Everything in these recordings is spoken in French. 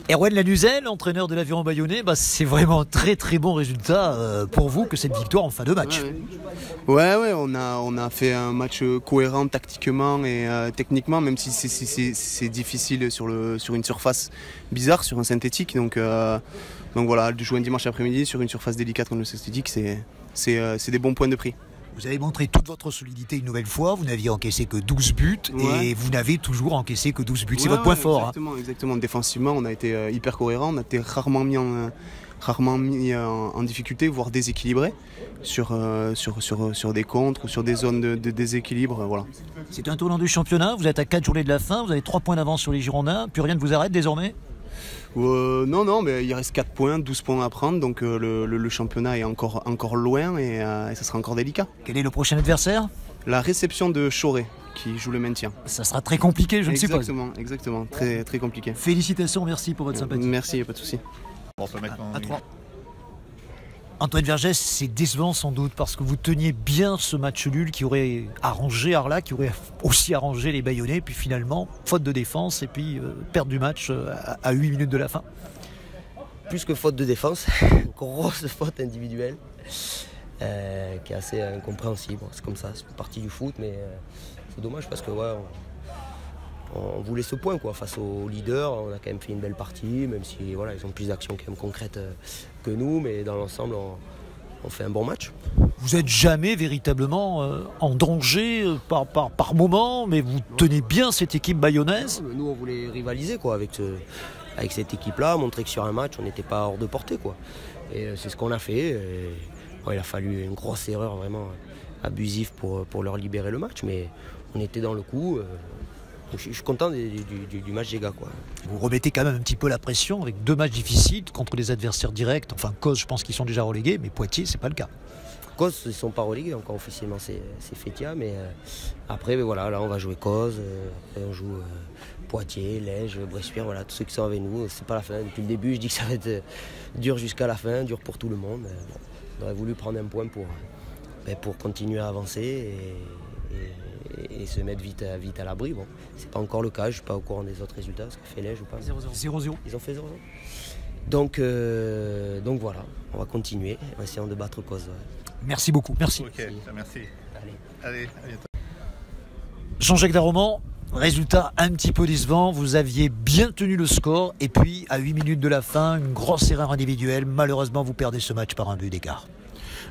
Erwan Lanuzel, entraîneur de l'Aviron Bayonnais, c'est vraiment un très très bon résultat pour vous que cette victoire en fin de match. Ouais, on a fait un match cohérent tactiquement et techniquement, même si c'est difficile sur une surface bizarre, sur un synthétique. Donc voilà, de jouer un dimanche après-midi sur une surface délicate comme le synthétique, c'est des bons points de prix. Vous avez montré toute votre solidité une nouvelle fois, vous n'aviez encaissé que 12 buts et vous n'avez toujours encaissé que 12 buts. C'est votre point fort. Exactement. Défensivement, on a été hyper cohérent, on a été rarement mis en difficulté, voire déséquilibré sur des contres, sur des zones de déséquilibre. Voilà. C'est un tournant du championnat, vous êtes à 4 journées de la fin, vous avez 3 points d'avance sur les Girondins, plus rien ne vous arrête désormais? Non, mais il reste 4 points, 12 points à prendre, donc le championnat est encore loin et ça sera encore délicat. Quel est le prochain adversaire? La réception de Choré, qui joue le maintien. Ça sera très compliqué, je ne sais pas. Exactement, très, très compliqué. Félicitations, merci pour votre sympathie. Merci, pas de souci. On peut mettre à 3. Antoine Vergès, c'est décevant sans doute parce que vous teniez bien ce match nul qui aurait arrangé Arla, qui aurait aussi arrangé les Bayonnais, puis finalement, faute de défense et puis perte du match à 8 minutes de la fin. Plus que faute de défense, grosse faute individuelle qui est assez incompréhensible. C'est comme ça, c'est partie du foot, mais c'est dommage parce que on voulait ce point face au leader. On a quand même fait une belle partie, même si ils ont plus d'actions quand même concrètes que nous, mais dans l'ensemble on fait un bon match. Vous n'êtes jamais véritablement en danger par moment, mais vous tenez bien cette équipe bayonnaise. Nous on voulait rivaliser avec cette équipe-là, montrer que sur un match on n'était pas hors de portée. Et c'est ce qu'on a fait. Et, il a fallu une grosse erreur vraiment abusive pour leur libérer le match, mais on était dans le coup. Je suis content du match des gars. Vous remettez quand même un petit peu la pression avec 2 matchs difficiles contre des adversaires directs. Enfin, Cos, je pense qu'ils sont déjà relégués, mais Poitiers, c'est pas le cas. Cos, ils ne sont pas relégués encore officiellement, c'est Fétia, mais après, là on va jouer Cos, on joue Poitiers, Lège, Bressuire, tous ceux qui sont avec nous. C'est pas la fin. Depuis le début, je dis que ça va être dur jusqu'à la fin, dur pour tout le monde. On aurait voulu prendre un point pour continuer à avancer et se mettre vite à l'abri. Bon, c'est pas encore le cas, je suis pas au courant des autres résultats, ce que fait Lège ou pas. 0-0. Ils ont fait 0-0. Donc voilà, on va continuer en essayant de battre Cause. Merci beaucoup, merci. Ok, merci. Allez, à bientôt. Jean-Jacques Darroman, résultat un petit peu décevant, vous aviez bien tenu le score et puis à 8 minutes de la fin, une grosse erreur individuelle, malheureusement vous perdez ce match par un but d'écart.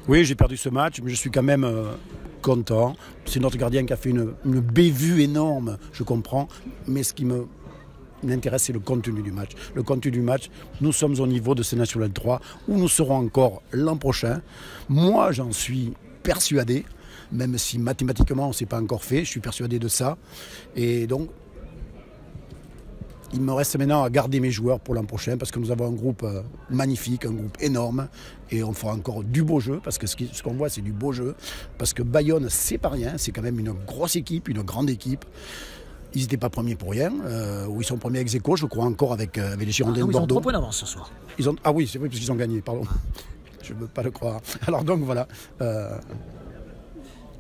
Oui, j'ai perdu ce match, mais je suis quand même content. C'est notre gardien qui a fait une bévue énorme, je comprends, mais ce qui m'intéresse, c'est le contenu du match. Le contenu du match, nous sommes au niveau de C-National 3, où nous serons encore l'an prochain. Moi, j'en suis persuadé, même si mathématiquement, ce n'est pas encore fait, je suis persuadé de ça. Et donc, il me reste maintenant à garder mes joueurs pour l'an prochain parce que nous avons un groupe magnifique, un groupe énorme et on fera encore du beau jeu parce que ce qu'on voit c'est du beau jeu parce que Bayonne c'est pas rien, c'est quand même une grosse équipe, une grande équipe. Ils n'étaient pas premiers pour rien, ou ils sont premiers ex aequo, je crois encore avec les Girondins de Bordeaux. Ils ont 3 points d'avance ce soir. Ah oui, c'est vrai parce qu'ils ont gagné, pardon. Je ne veux pas le croire. Alors donc voilà.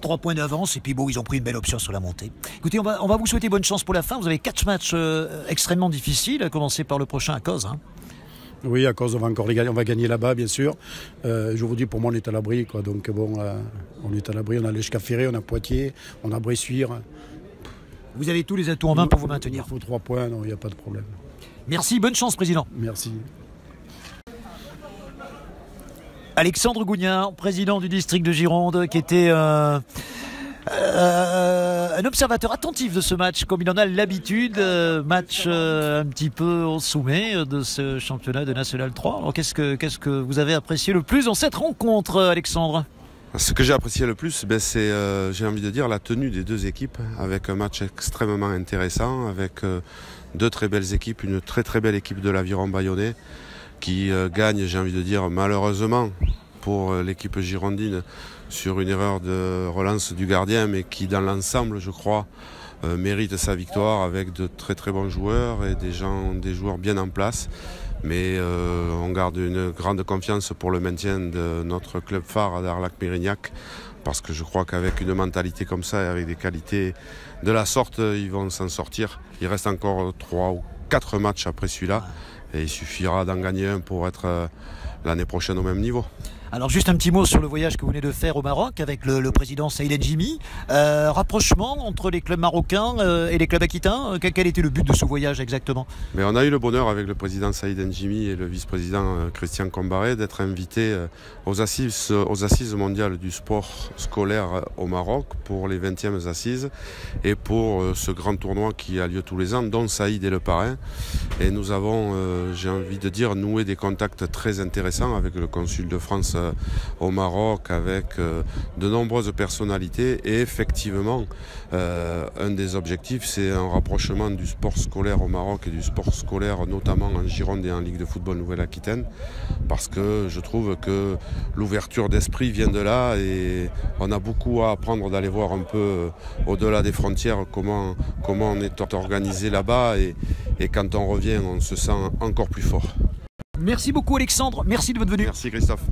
3 points d'avance et puis ils ont pris une belle option sur la montée. Écoutez, on va vous souhaiter bonne chance pour la fin. Vous avez 4 matchs extrêmement difficiles, à commencer par le prochain à Cause. Oui, à Cause, on va encore les gagner. On va gagner là-bas, bien sûr. Je vous dis, pour moi, on est à l'abri. Donc on est à l'abri. On a l'Èche-Cap-Ferré, on a Poitiers, on a Bressuire. Vous avez tous les atouts en main pour vous maintenir. Il faut 3 points, non, il n'y a pas de problème. Merci, bonne chance, Président. Merci. Alexandre Gougnard, président du district de Gironde, qui était un observateur attentif de ce match, comme il en a l'habitude, match un petit peu au sommet de ce championnat de National 3. Alors qu'est-ce que vous avez apprécié le plus dans cette rencontre, Alexandre ? Ce que j'ai apprécié le plus, c'est, j'ai envie de dire, la tenue des 2 équipes, avec un match extrêmement intéressant, avec 2 très belles équipes, une très très belle équipe de l'Aviron Bayonnais, qui gagne, j'ai envie de dire, malheureusement pour l'équipe girondine sur une erreur de relance du gardien, mais qui dans l'ensemble, je crois, mérite sa victoire avec de très très bons joueurs et des joueurs bien en place. Mais on garde une grande confiance pour le maintien de notre club phare d'Arlac-Mérignac, parce que je crois qu'avec une mentalité comme ça et avec des qualités de la sorte, ils vont s'en sortir. Il reste encore 3 ou 4 matchs après celui-là. Et il suffira d'en gagner un pour être l'année prochaine au même niveau. Alors juste un petit mot sur le voyage que vous venez de faire au Maroc avec le président Saïd Ndjimi. Rapprochement entre les clubs marocains et les clubs aquitains. Quel était le but de ce voyage exactement? Mais on a eu le bonheur avec le président Saïd Ndjimi et le vice-président Christian Combaré d'être invités aux assises mondiales du sport scolaire au Maroc pour les 20e assises et pour ce grand tournoi qui a lieu tous les ans, dont Saïd est le parrain. Et nous avons, j'ai envie de dire, noué des contacts très intéressants avec le consul de France au Maroc, avec de nombreuses personnalités. Et effectivement, un des objectifs, c'est un rapprochement du sport scolaire au Maroc et du sport scolaire, notamment en Gironde et en Ligue de football Nouvelle-Aquitaine, parce que je trouve que l'ouverture d'esprit vient de là et on a beaucoup à apprendre d'aller voir un peu au-delà des frontières comment on est organisé là-bas et quand on revient, on se sent encore plus fort. Merci beaucoup Alexandre, merci de votre venue. Merci Christophe.